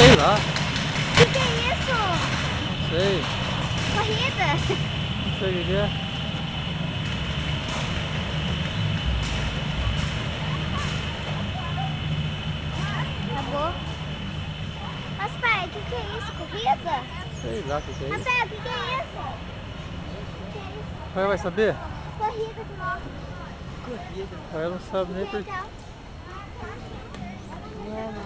Sei lá. Que é isso? Não sei. Corrida? Não sei o que é. Acabou. Mas pai, o que é isso? Corrida? Sei lá o que é isso. Rafael, o que é isso? O que é isso? Pai vai saber? Corrida de moto. Corrida. Pai não sabe nem O que é por então? Mano,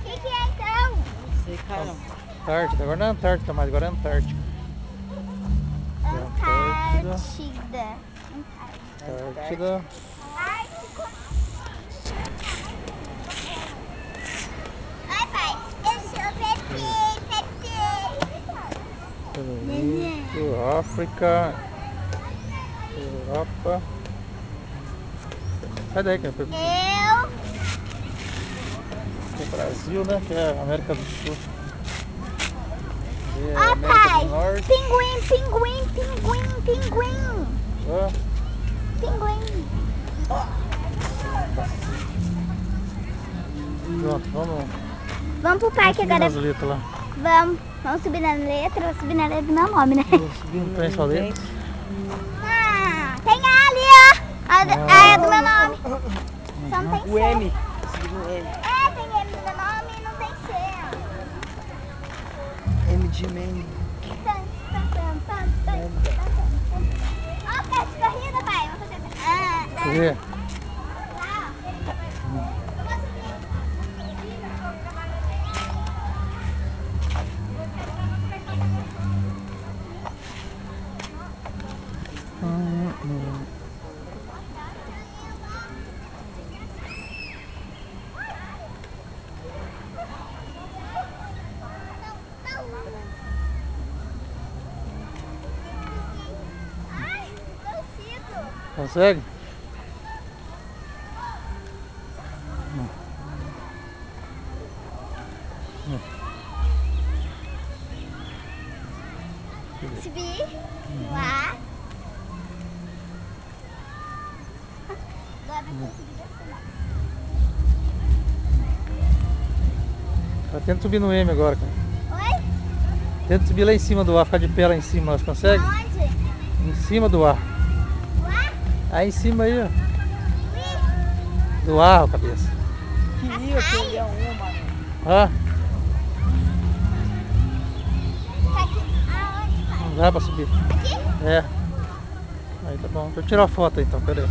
O que é então? não sei, cara. Antártida. Agora não é Antártida mais, agora é Antártica. Antártida. Antártida. Ai, pai, eu sou Pepe. Peru, África, Europa. Sai daí, cara. Eu. Tem Brasil, né? Que é América do Sul. E Ó, América pai, do Norte. pinguim. Ó, Pinguim. pronto, vamos. Vamos pro parque Subir agora. nas letras lá. Vamos subir na letra. Vou subir na letra do meu nome, né? Vamos subir no trem só letra. Ah, tem a ali, ó. A é do meu nome. Só não tem O C. M. Seguindo o M. É, tem M no meu nome e não tem C. M de Manny. Ó, peça de corrida, pai. Vamos fazer assim. Correr. Tá. Ai, não consigo. Consegue? Subir no ar. Agora vai conseguir descer. Tá, tenta subir no M agora, cara. Oi? Tenta subir lá em cima do ar, ficar de pé lá em cima, você consegue? Aonde? Em cima do ar. No ar? Aí em cima aí, ó. Do ar, ó, cabeça. Queria que eu ia uma. Ó, Tá aqui. Aonde, pai? não dá pra subir. Aqui? É. Aí tá bom. Deixa eu tirar a foto aí, então, pera aí.